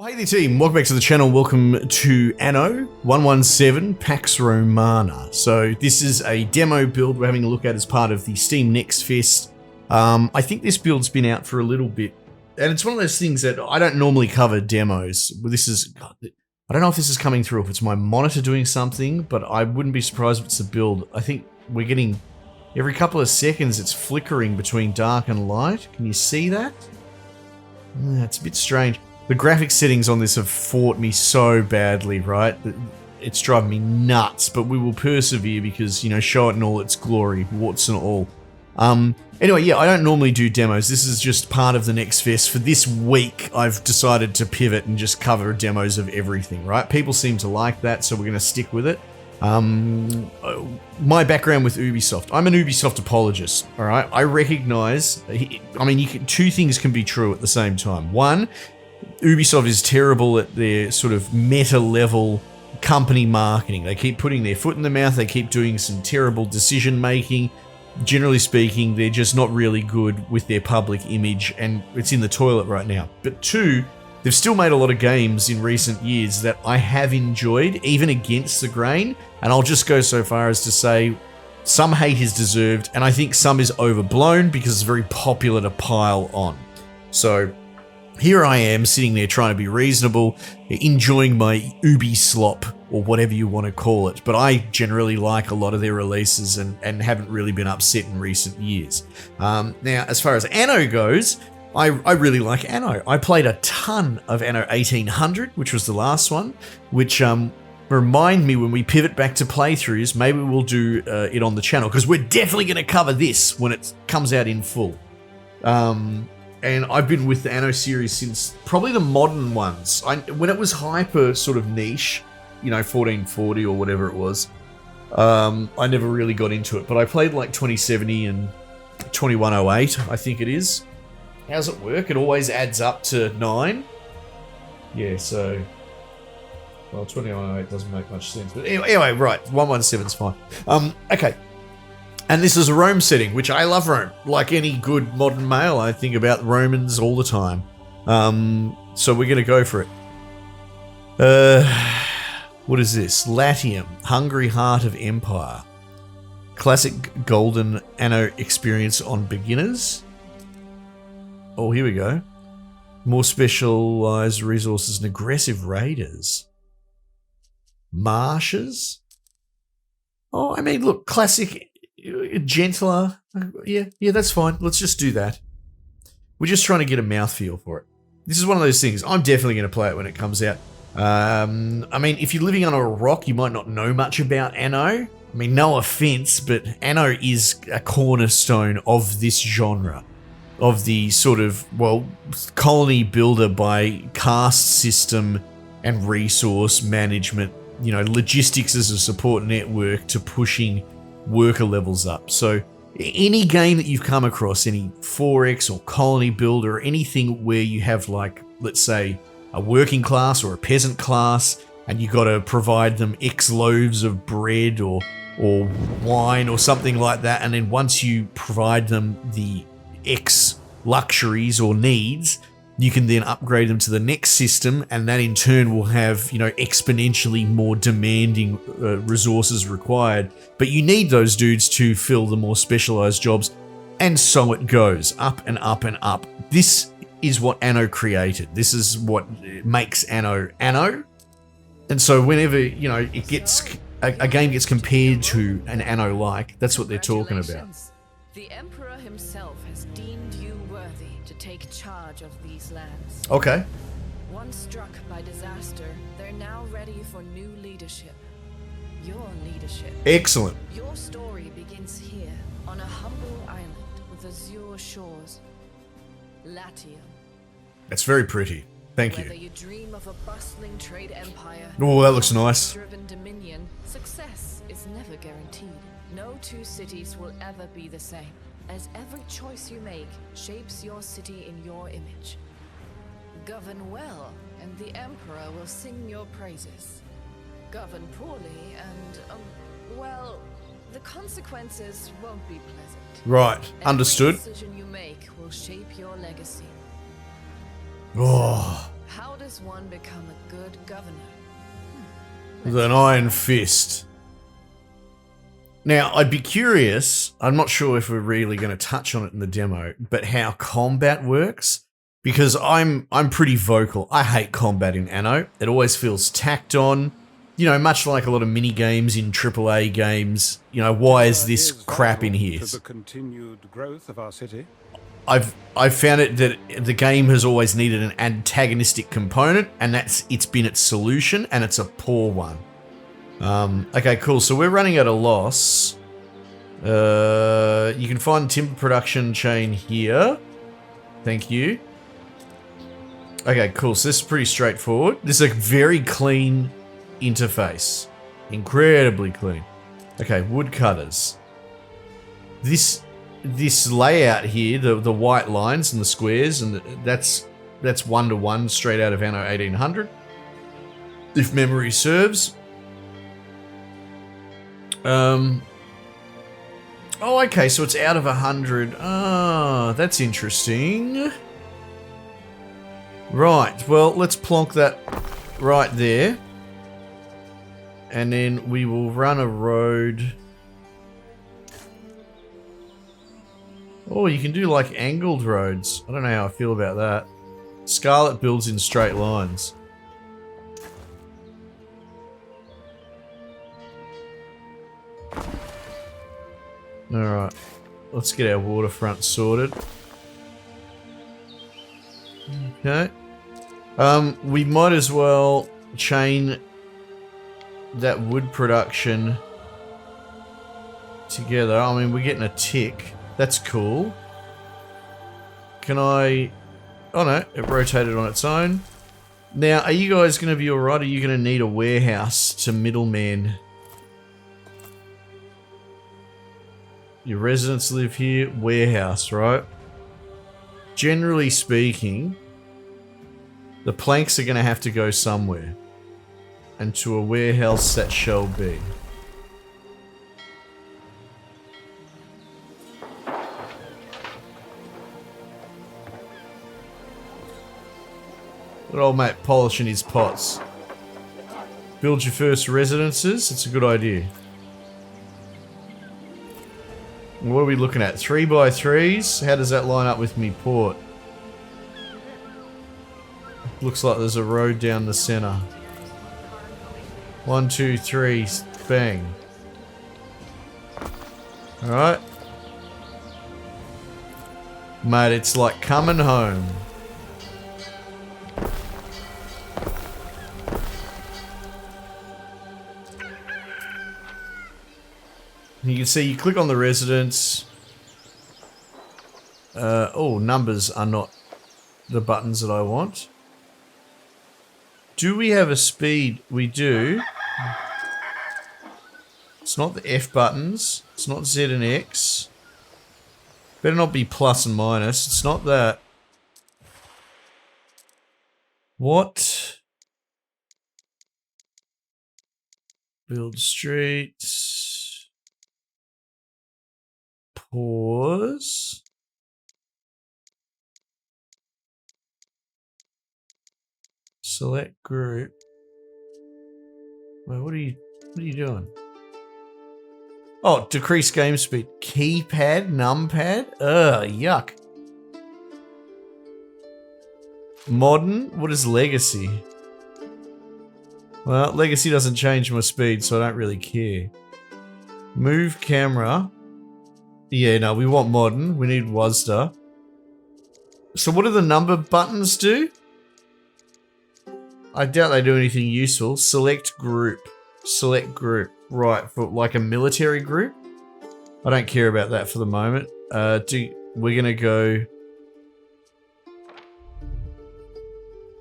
Hey there team, welcome back to the channel. Welcome to Anno 117 Pax Romana. So this is a demo build we're having a look at as part of the Steam Next Fest. I think this build's been out for a little bit, and it's one of those things that I don't normally cover demos. This is, I don't know if this is coming through, if it's my monitor doing something, but I wouldn't be surprised if it's a build. I think we're getting, every couple of seconds it's flickering between dark and light. Can you see that? It's a bit strange. The graphics settings on this have fought me so badly, right? It's driving me nuts, but we will persevere because, you know, show it in all its glory, warts and all. Anyway, yeah, I don't normally do demos. This is just part of the Next Fest. For this week, I've decided to pivot and just cover demos of everything, right? People seem to like that, so we're going to stick with it. My background with Ubisoft. I'm an Ubisoft apologist, all right? I recognize, I mean, two things can be true at the same time. One, Ubisoft is terrible at their sort of meta-level company marketing. They keep putting their foot in the mouth. They keep doing some terrible decision-making. Generally speaking, they're just not really good with their public image, and it's in the toilet right now. But two, they've still made a lot of games in recent years that I have enjoyed, even against the grain, and I'll just go so far as to say some hate is deserved, and I think some is overblown because it's very popular to pile on. So here I am sitting there trying to be reasonable, enjoying my Ubi slop, or whatever you want to call it. But I generally like a lot of their releases and haven't really been upset in recent years. Now, as far as Anno goes, I really like Anno. I played a ton of Anno 1800, which was the last one, which remind me when we pivot back to playthroughs, maybe we'll do it on the channel, because we're definitely going to cover this when it comes out in full. And I've been with the Anno series since probably the modern ones. When it was hyper sort of niche, you know, 1440 or whatever it was, I never really got into it. But I played like 2070 and 2108, I think it is. How's it work? It always adds up to 9. Yeah, so, well, 2108 doesn't make much sense. But anyway, right, 117's fine. Okay. And this is a Rome setting, which I love Rome. Like any good modern male, I think about Romans all the time. So we're going to go for it. What is this? Latium, Hungry Heart of Empire. Classic golden Anno experience on beginners. Oh, here we go. More specialized resources and aggressive raiders. Marshes. Oh, I mean, look, classic, gentler. Yeah, that's fine. Let's just do that. We're just trying to get a mouthfeel for it. This is one of those things. I'm definitely going to play it when it comes out. I mean, if you're living under a rock, you might not know much about Anno. I mean, no offense, but Anno is a cornerstone of this genre. Of the sort of, well, colony builder by caste system and resource management, you know, logistics as a support network to pushing worker levels up. So any game that you've come across, any 4X or colony builder, or anything where you have, like, let's say a working class or a peasant class, and you got to provide them X loaves of bread or wine or something like that, and then once you provide them the X luxuries or needs, you can then upgrade them to the next system, and that in turn will have, you know, exponentially more demanding resources required. But you need those dudes to fill the more specialized jobs, and so it goes up and up and up. This is what Anno created. This is what makes Anno Anno. And so whenever, you know, it gets a game gets compared to an Anno like, that's what they're talking about. The Emperor himself has deemed you worthy to take charge of these lands. Okay. Once struck by disaster, they're now ready for new leadership. Your leadership. Excellent. Your story begins here, on a humble island with azure shores. Latium. That's very pretty. Thank Whether you. you dream of a bustling trade empire, Oh, that looks nice. driven dominion, success is never guaranteed. No two cities will ever be the same, as every choice you make shapes your city in your image. Govern well, and the Emperor will sing your praises. Govern poorly, and, well, the consequences won't be pleasant. Right, understood. Every decision you make will shape your legacy. Oh, How does one become a good governor? With an iron fist. Now, I'd be curious, I'm not sure if we're really going to touch on it in the demo, but how combat works. Because I'm pretty vocal. I hate combat in Anno. It always feels tacked on. You know, much like a lot of mini games in AAA games. You know, why is this crap in here? To the continued growth of our city. I've found it that the game has always needed an antagonistic component, and it's been its solution, and it's a poor one. Okay, cool. So we're running at a loss. You can find timber production chain here. Thank you. Okay, cool. So this is pretty straightforward. This is a very clean interface. Incredibly clean. Okay, woodcutters. This layout here, the white lines and the squares, and that's 1-to-1 straight out of Anno 1800. If memory serves. Oh, okay, so it's out of 100. Ah, that's interesting. Right, well, let's plonk that right there. And then we will run a road. Oh, you can do like angled roads. I don't know how I feel about that. Scarlet builds in straight lines. Alright, let's get our waterfront sorted. Okay. We might as well chain that wood production together. I mean, we're getting a tick. That's cool. Can I... Oh no, it rotated on its own. Now, are you guys going to be alright? Are you going to need a warehouse to middleman? Your residents live here. Warehouse, right? Generally speaking, the planks are going to have to go somewhere. And to a warehouse that shall be. Good old mate polishing his pots. Build your first residences. It's a good idea. What are we looking at? 3x3s? How does that line up with me port? Looks like there's a road down the center. 1, 2, 3, bang. Alright. Mate, it's like coming home. You can see, you click on the residence. Oh, numbers are not the buttons that I want. Do we have a speed? We do. It's not the F buttons. It's not Z and X. Better not be plus and minus. It's not that. What? Build streets. Pause. Select group. Wait, what are you doing? Oh, decrease game speed. Keypad, numpad? Ugh, yuck. Modern? What is legacy? Well, legacy doesn't change my speed, so I don't really care. Move camera. Yeah, no, we want modern. We need WASD. So what do the number buttons do? I doubt they do anything useful. Select group. Select group. Right, for like a military group? I don't care about that for the moment. We're gonna go...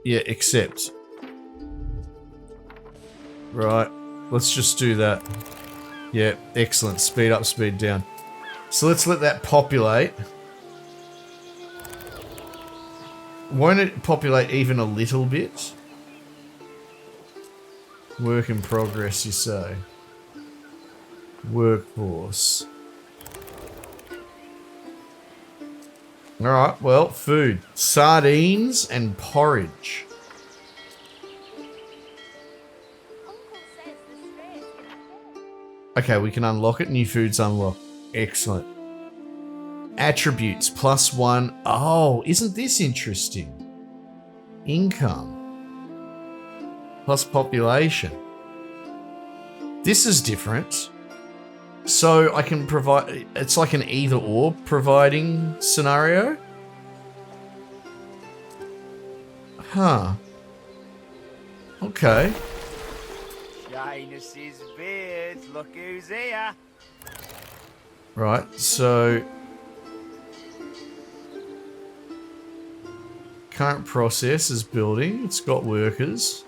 Yeah, accept. Right, let's just do that. Yeah, excellent. Speed up, speed down. So let's let that populate. Won't it populate even a little bit? Work in progress, you say. Workforce. Alright, well, food. Sardines and porridge. Okay, we can unlock it. New foods unlocked. Excellent. Attributes +1. Oh, isn't this interesting? Income plus population. This is different. So I can provide, it's like an either or providing scenario. Huh. Okay. Janus's beard, look who's here. Right, so current process is building. It's got workers.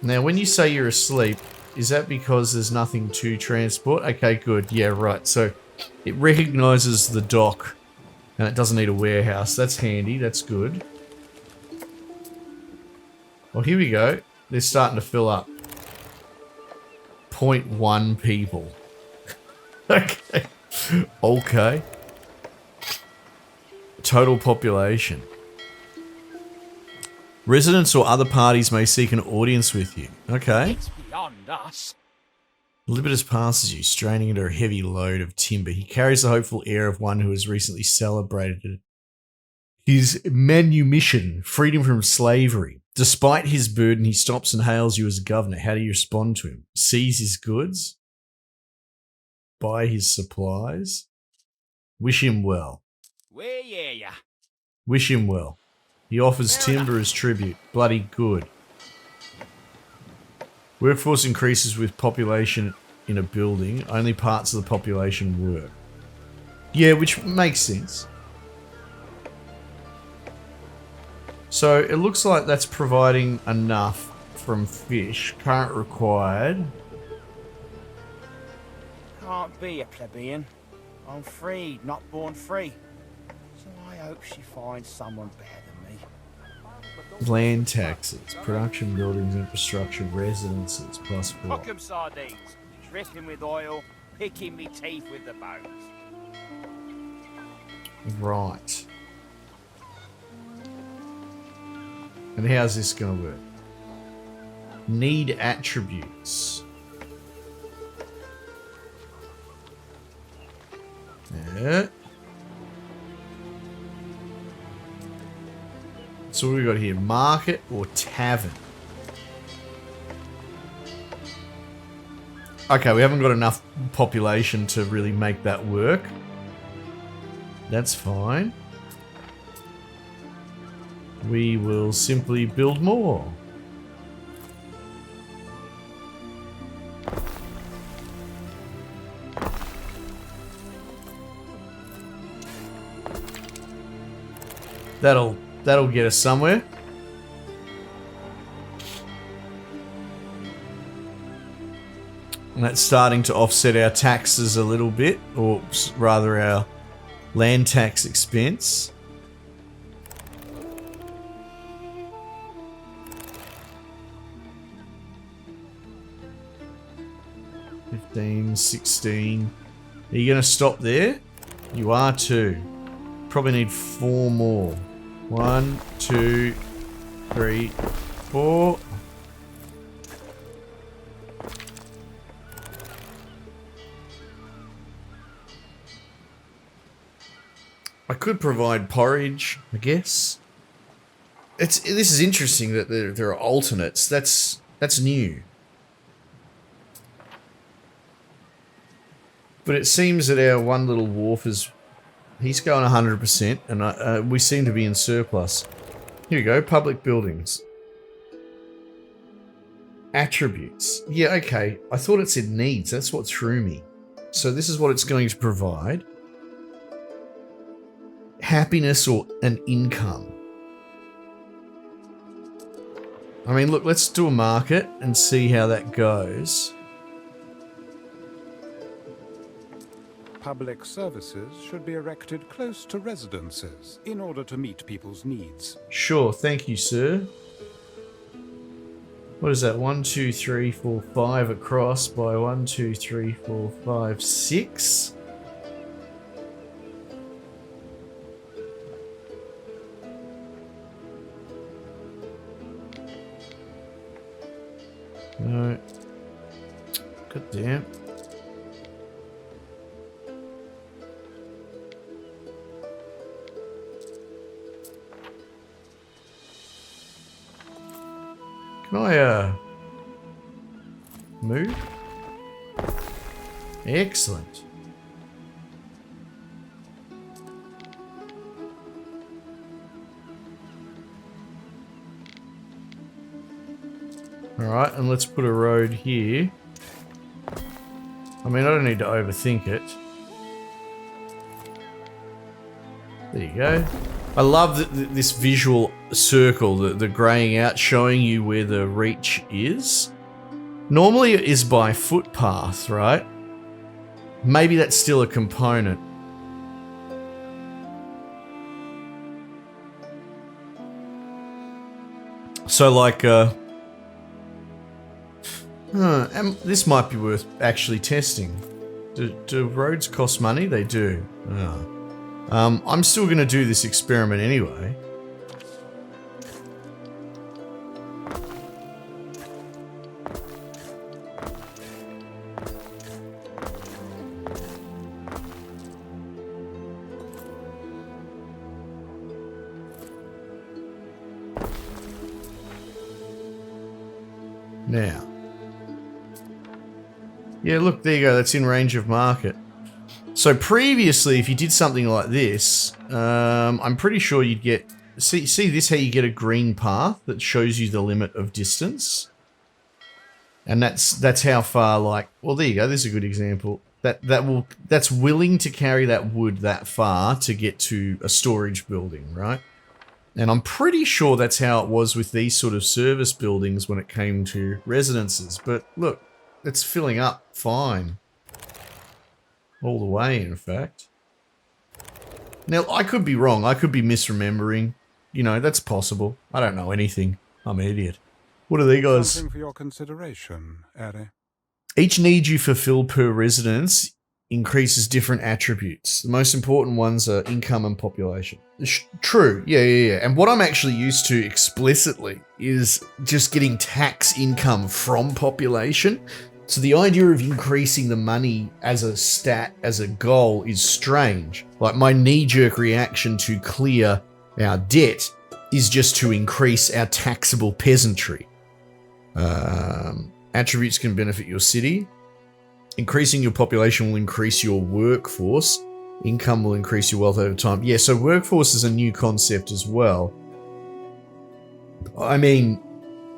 Now, when you say you're asleep, is that because there's nothing to transport? Okay, good. Yeah, right. So it recognizes the dock and it doesn't need a warehouse. That's handy. That's good. Well, here we go. They're starting to fill up. 0.1 people. Okay. Okay. Total population. Residents or other parties may seek an audience with you. Okay. It's beyond us. Libertus passes you, straining under a heavy load of timber. He carries the hopeful air of one who has recently celebrated his manumission, freedom from slavery. Despite his burden, he stops and hails you as governor. How do you respond to him? Seize his goods? Buy his supplies? Wish him well. Where yeah ya? Wish him well. He offers timber as tribute. Bloody good. Workforce increases with population in a building. Only parts of the population work. Yeah, which makes sense. So it looks like that's providing enough from fish. Current required. Can't be a plebeian. I'm freed, not born free. So I hope she finds someone better than me. Land taxes. Production buildings, infrastructure, residences, +4. Cook 'em sardines, dripping with oil, picking me teeth with the bones. Right. And how's this going to work? Need attributes. Yeah. So what we got here? Market or tavern? Okay, we haven't got enough population to really make that work. That's fine. We will simply build more. That'll get us somewhere. And that's starting to offset our taxes a little bit, or rather our land tax expense. $15, $16. Are you going to stop there? You are too. Probably need 4 more. 1, 2, 3, 4. I could provide porridge, I guess. This is interesting that there are alternates. That's new. But it seems that our one little wharf is... He's going 100%, and we seem to be in surplus. Here we go, public buildings. Attributes. Yeah, okay. I thought it said needs. That's what threw me. So this is what it's going to provide. Happiness or an income. I mean, look, let's do a market and see how that goes. Public services should be erected close to residences in order to meet people's needs. Sure, thank you, sir. What is that? 1, 2, 3, 4, 5 across by 1, 2, 3, 4, 5, 6. No. God damn. Can I, move? Excellent. Alright, and let's put a road here. I mean, I don't need to overthink it. There you go. I love this visual circle, the graying out, showing you where the reach is. Normally it is by footpath, right? Maybe that's still a component. So like, this might be worth actually testing. Do roads cost money? They do. Oh. I'm still going to do this experiment anyway. Now. Yeah, look, there you go. That's in range of market. So previously, if you did something like this, I'm pretty sure you'd get... See this, how you get a green path that shows you the limit of distance? And that's how far, like... Well, there you go. This is a good example. That's willing to carry that wood that far to get to a storage building, right? And I'm pretty sure that's how it was with these sort of service buildings when it came to residences. But look, it's filling up fine. All the way, in fact. Now, I could be wrong. I could be misremembering. You know, that's possible. I don't know anything. I'm an idiot. What are they guys? Something for your consideration, Ari. Each need you fulfill per residence increases different attributes. The most important ones are income and population. True. Yeah. And what I'm actually used to explicitly is just getting tax income from population. So the idea of increasing the money as a stat, as a goal, is strange. Like, my knee-jerk reaction to clear our debt is just to increase our taxable peasantry. Attributes can benefit your city. Increasing your population will increase your workforce. Income will increase your wealth over time. Yeah, so workforce is a new concept as well. I mean,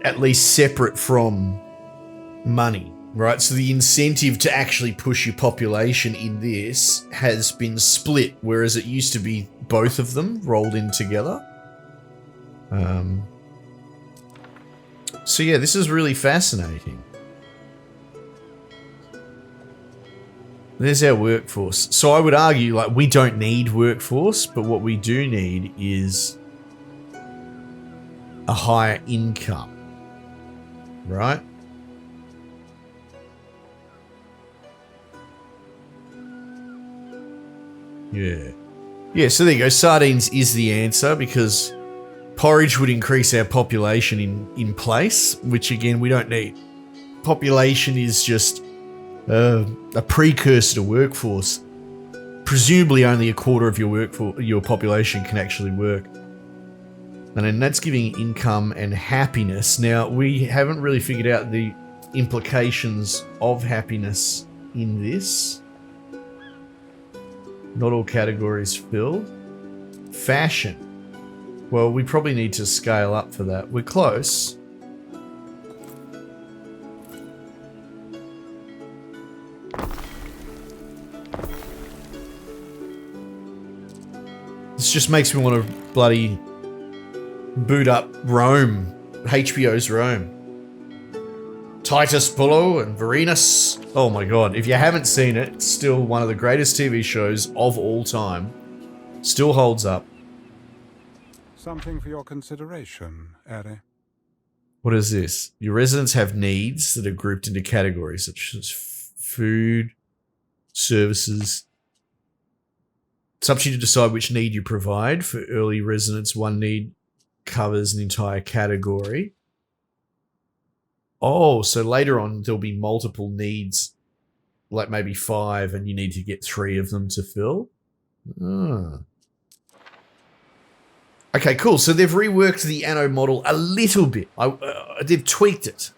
at least separate from money, right? So the incentive to actually push your population in this has been split, whereas it used to be both of them rolled in together. So yeah, this is really fascinating. There's our workforce. So I would argue, like, we don't need workforce, but what we do need is a higher income, right? Yeah, so there you go. Sardines is the answer, because porridge would increase our population in place, which again, we don't need. Population is just a precursor to workforce. Presumably only a quarter of your population can actually work. And then that's giving income and happiness. Now, we haven't really figured out the implications of happiness in this. Not all categories filled. Fashion. Well, we probably need to scale up for that. We're close. This just makes me want to bloody boot up Rome. HBO's Rome. Titus Bullo and Varenus. Oh my god, if you haven't seen it, it's still one of the greatest TV shows of all time. Still holds up. Something for your consideration, Ari. What is this? Your residents have needs that are grouped into categories such as food, services. It's up to you to decide which need you provide. For early residents, one need covers an entire category. Oh, so later on there'll be multiple needs, like maybe 5, and you need to get 3 of them to fill. Ah. Okay, cool. So they've reworked the Anno model a little bit. They've tweaked it.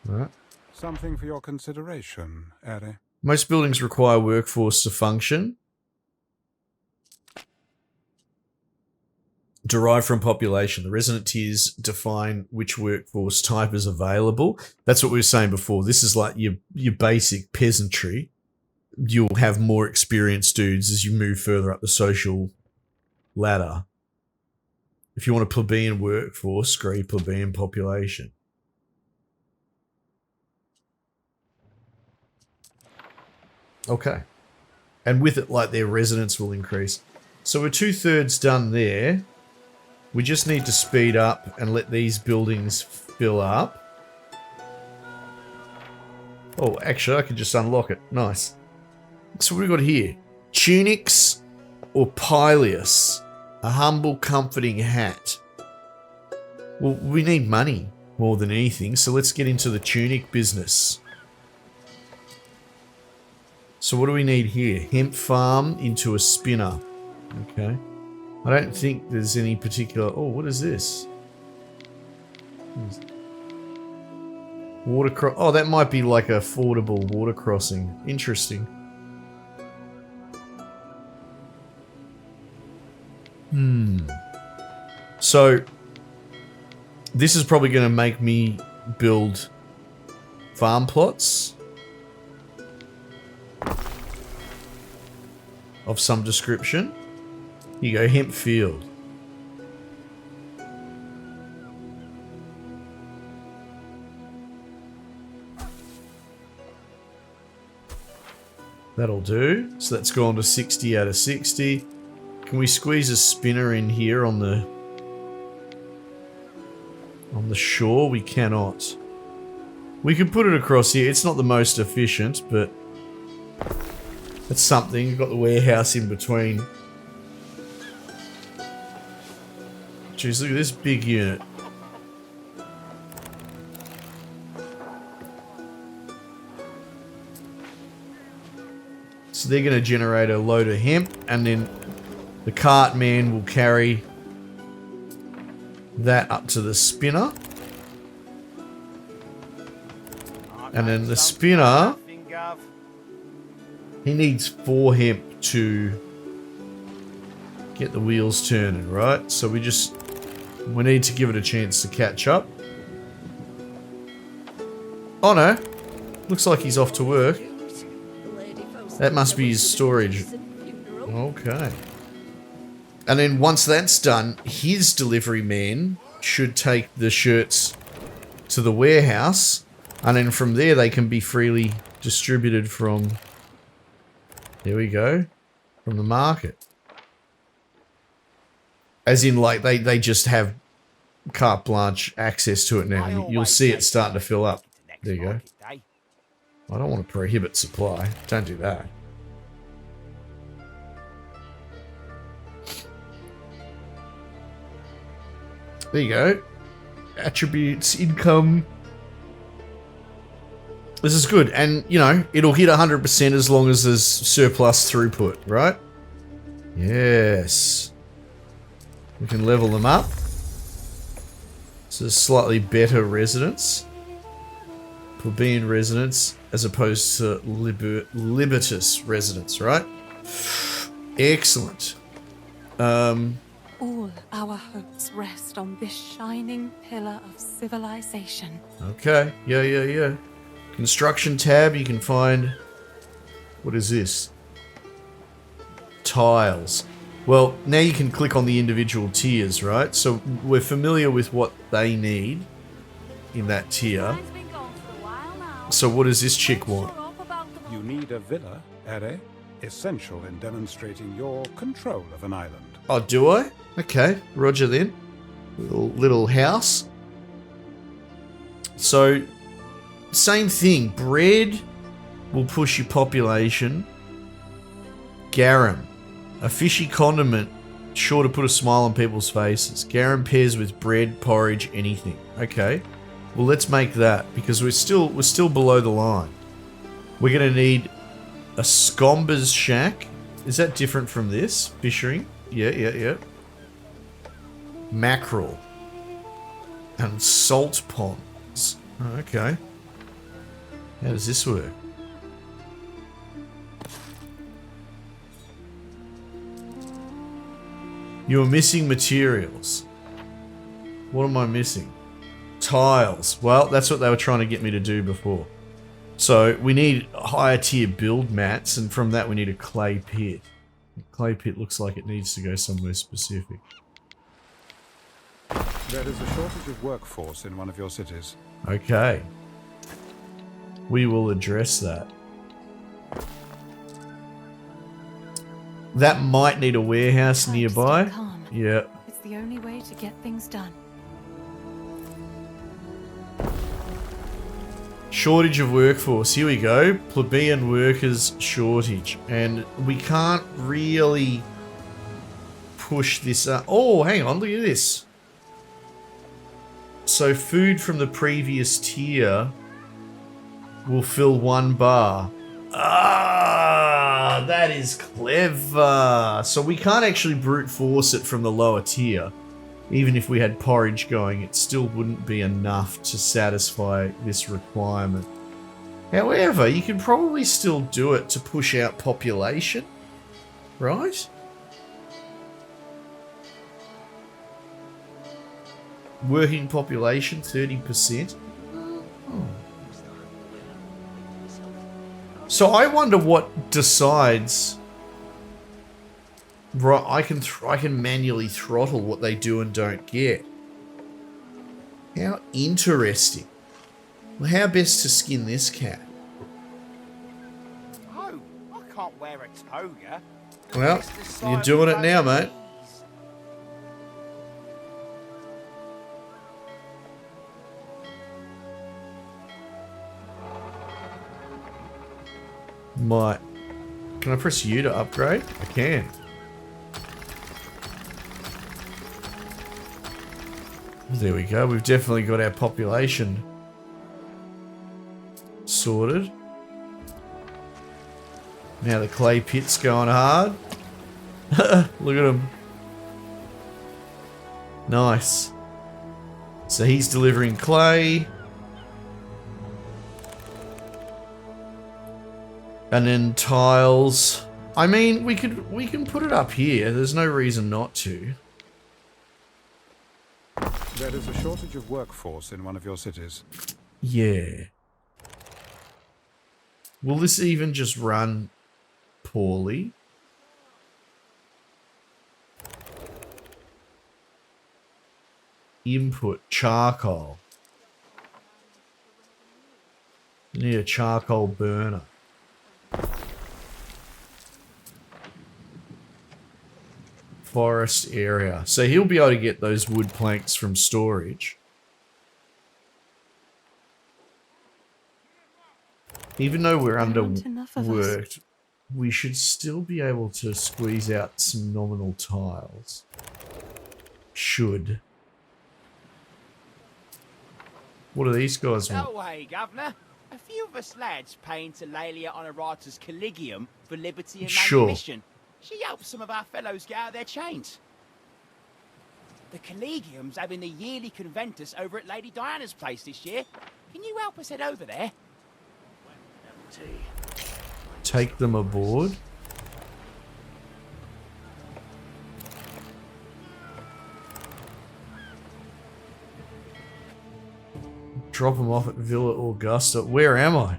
All right. Something for your consideration, Eri. Most buildings require workforce to function. Derived from population. The resident tiers define which workforce type is available. That's what we were saying before. This is like your basic peasantry. You'll have more experienced dudes as you move further up the social ladder. If you want a plebeian workforce, screw plebeian population. Okay. And with it, like, their residents will increase. So we're 2/3 done there. We just need to speed up and let these buildings fill up. Oh, actually, I can just unlock it. Nice. So what have we got here? Tunics or pileus? A humble, comforting hat. Well, we need money more than anything, so let's get into the tunic business. So what do we need here? Hemp farm into a spinner. Okay. I don't think there's any particular... Oh, what is this? Water Oh, that might be like a fordable water crossing. Interesting. So, this is probably going to make me build farm plots of some description. Here you go, hemp field. That'll do. So that's gone to 60 out of 60. Can we squeeze a spinner in here on the shore? We cannot. We could put it across here. It's not the most efficient, but that's something. You've got the warehouse in between. Jeez, look at this big unit. So they're going to generate a load of hemp, and then the cart man will carry that up to the spinner. And then the spinner, he needs 4 hemp to get the wheels turning, right? So we need to give it a chance to catch up. Oh no, looks like he's off to work. That must be his storage. Okay. And then once that's done, his delivery man should take the shirts to the warehouse, and then from there they can be freely distributed from, there we go, from the market. As in, like, they just have carte blanche access to it now. You'll see it starting to fill up. There you go. I don't want to prohibit supply. Don't do that. There you go. Attributes, income. This is good. And, you know, it'll hit 100% as long as there's surplus throughput, right? Yes. We can level them up. So there's slightly better residents. Plebeian residents as opposed to Libertus residents, right? Excellent. All our hopes rest on this shining pillar of civilization. Okay. Yeah. Construction tab, you can find... What is this? Tiles. Well, now you can click on the individual tiers, right? So we're familiar with what they need in that tier. So what does this chick want? You need a villa, Eri. Essential in demonstrating your control of an island. Oh, do I? Okay, roger then. Little house. So, same thing. Bread will push your population. Garum. A fishy condiment, sure to put a smile on people's faces. Garum pairs with bread, porridge, anything. Okay. Well, let's make that because we're still below the line. We're gonna need a scomber's shack. Is that different from this? Fishing? Yeah. Mackerel. And salt ponds. Oh, okay. How does this work? You're missing materials. What am I missing? Tiles. Well, that's what they were trying to get me to do before. So we need higher tier build mats, and from that we need a clay pit. The clay pit looks like it needs to go somewhere specific. There is a shortage of workforce in one of your cities. Okay. We will address that. That might need a warehouse nearby. Yeah. It's the only way to get things done. Shortage of workforce. Here we go. Plebeian workers shortage. And we can't really push this up. Oh, hang on. Look at this. So food from the previous tier will fill 1 bar. Ah, that is clever. So we can't actually brute force it from the lower tier. Even if we had porridge going, it still wouldn't be enough to satisfy this requirement. However, you can probably still do it to push out population, right? Working population, 30%. So I wonder what decides. Right, I can manually throttle what they do and don't get. How interesting. Well, how best to skin this cat? Oh, I can't wear a toga. Well, you're doing it now, mate. Might. Can I press U to upgrade? I can. There we go. We've definitely got our population sorted. Now the clay pit's going hard. Look at him. Nice. So he's delivering clay. And then tiles. I mean, we can put it up here. There's no reason not to. There is a shortage of workforce in one of your cities. Yeah. Will this even just run poorly? Input charcoal. Need a charcoal burner. Forest area. So he'll be able to get those wood planks from storage. Even though we're underworked, we should still be able to squeeze out some nominal tiles. Should. What do these guys want? No way, Governor. A few of us lads paying to Laelia Honoratus Collegium for liberty and manumission. She helps some of our fellows get out of their chains. The Collegium's having the yearly conventus over at Lady Diana's place this year. Can you help us head over there? Take them aboard. Drop them off at Villa Augusta. Where am I?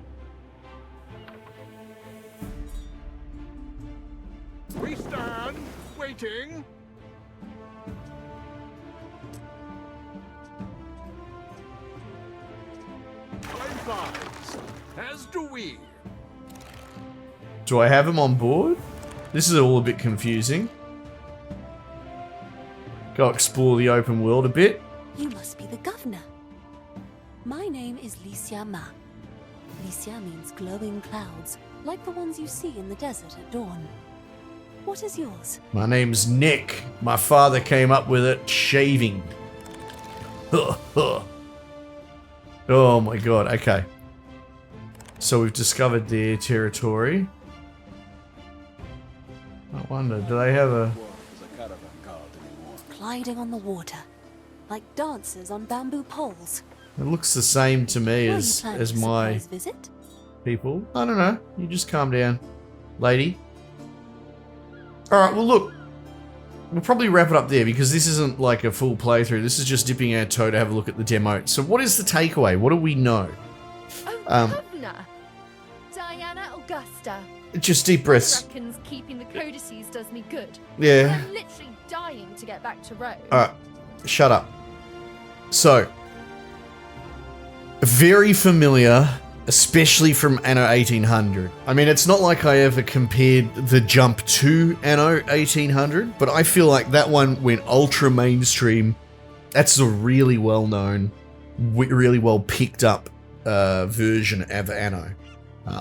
We stand waiting. Time flies, as do we. Do I have him on board? This is all a bit confusing. Go explore the open world a bit. You must be the governor. My name is Licia Ma. Licia means glowing clouds, like the ones you see in the desert at dawn. What is yours? My name's Nick. My father came up with it shaving. Oh my god, okay. So we've discovered their territory. I wonder, do they have a... Gliding on the water, like dancers on bamboo poles. It looks the same to me as my visit? people. I don't know. You just calm down, lady. Alright, well look. We'll probably wrap it up there because this isn't like a full playthrough. This is just dipping our toe to have a look at the demo. So what is the takeaway? What do we know? Governor. Diana Augusta. Just deep breaths. Reckons keeping the codices does me good. Yeah. I'm literally dying to get back to Rome. Alright, shut up. So, very familiar, especially from Anno 1800. I mean, it's not like I ever compared the jump to Anno 1800, but I feel like that one went ultra mainstream. That's a really well-known, really well picked up version of Anno.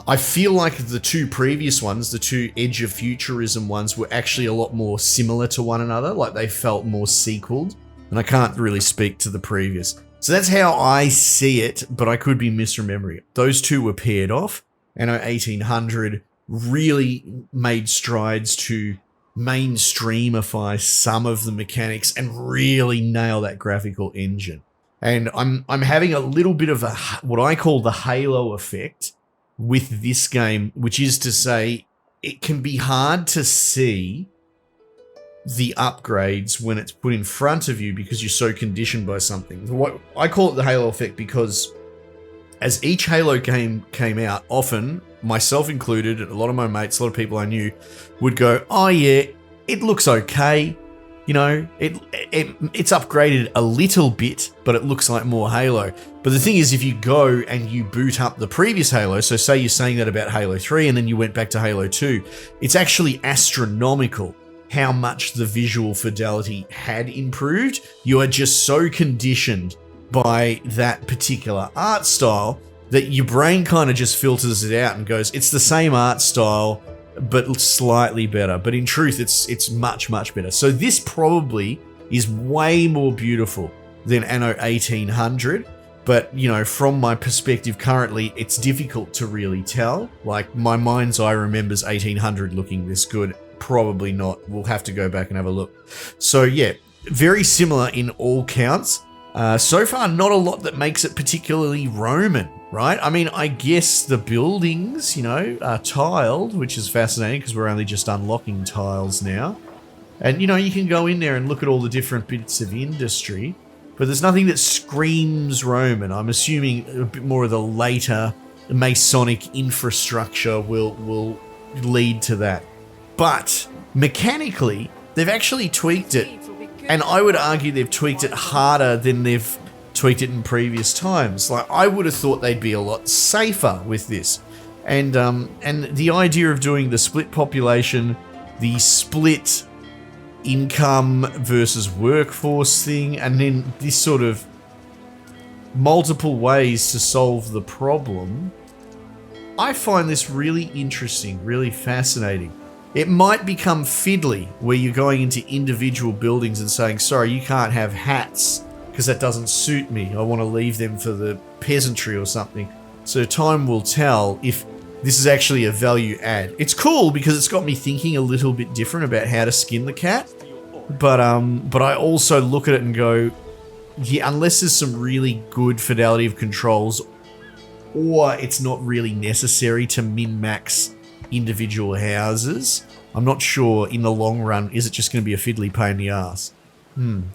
I feel like the two previous ones, the two Edge of Futurism ones, were actually a lot more similar to one another, like they felt more sequeled, and I can't really speak to the previous. So that's how I see it, but I could be misremembering it. Those two were paired off. Anno 1800 really made strides to mainstreamify some of the mechanics and really nail that graphical engine. And I'm having a little bit of what I call the halo effect with this game, which is to say it can be hard to see the upgrades when it's put in front of you because you're so conditioned by something. What I call it the halo effect because as each Halo game came out, often, myself included, and a lot of my mates, a lot of people I knew, would go, oh yeah, it looks okay. You know, it's upgraded a little bit, but it looks like more Halo. But the thing is, if you go and you boot up the previous Halo, so say you're saying that about Halo 3 and then you went back to Halo 2, it's actually astronomical how much the visual fidelity had improved. You are just so conditioned by that particular art style that your brain kind of just filters it out and goes, it's the same art style, but slightly better. But in truth, it's much, much better. So this probably is way more beautiful than Anno 1800. But, you know, from my perspective currently, it's difficult to really tell. Like, my mind's eye remembers 1800 looking this good. Probably not. We'll have to go back and have a look. So, yeah, very similar in all counts. So far, not a lot that makes it particularly Roman, right? I mean, I guess the buildings, you know, are tiled, which is fascinating because we're only just unlocking tiles now. And, you know, you can go in there and look at all the different bits of industry, but there's nothing that screams Roman. I'm assuming a bit more of the later Masonic infrastructure will lead to that. But mechanically, they've actually tweaked it. And I would argue they've tweaked it harder than they've tweaked it in previous times. Like, I would have thought they'd be a lot safer with this. And the idea of doing the split population, the split income versus workforce thing, and then this sort of multiple ways to solve the problem, I find this really interesting, really fascinating. It might become fiddly where you're going into individual buildings and saying, sorry, you can't have hats because that doesn't suit me. I want to leave them for the peasantry or something. So time will tell if this is actually a value add. It's cool because it's got me thinking a little bit different about how to skin the cat. But I also look at it and go, yeah, unless there's some really good fidelity of controls, or it's not really necessary to min-max individual houses, I'm not sure in the long run, is it just going to be a fiddly pain in the ass?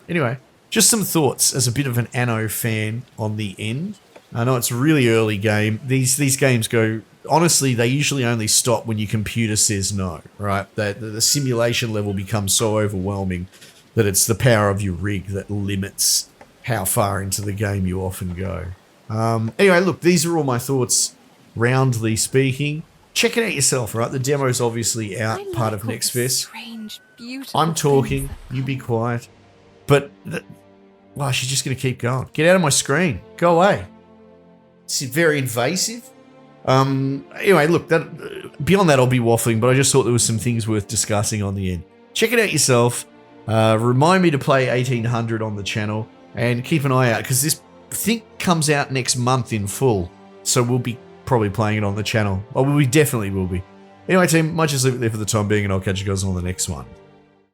Anyway, just some thoughts as a bit of an Anno fan on the end. I know it's a really early game. These games go, honestly, they usually only stop when your computer says no, right? The simulation level becomes so overwhelming that it's the power of your rig that limits how far into the game you often go. Anyway, look, these are all my thoughts, roundly speaking. Check it out yourself, right? The demo's obviously out, part of Next Fest. I'm talking, you be quiet. But, wow, she's just going to keep going. Get out of my screen. Go away. It's very invasive. Anyway, look, beyond that I'll be waffling, but I just thought there was some things worth discussing on the end. Check it out yourself. Remind me to play 1800 on the channel, and keep an eye out, because this, I think, comes out next month in full, so we'll be probably playing it on the channel. Well, we definitely will be. Anyway, team, might just leave it there for the time being, and I'll catch you guys on the next one.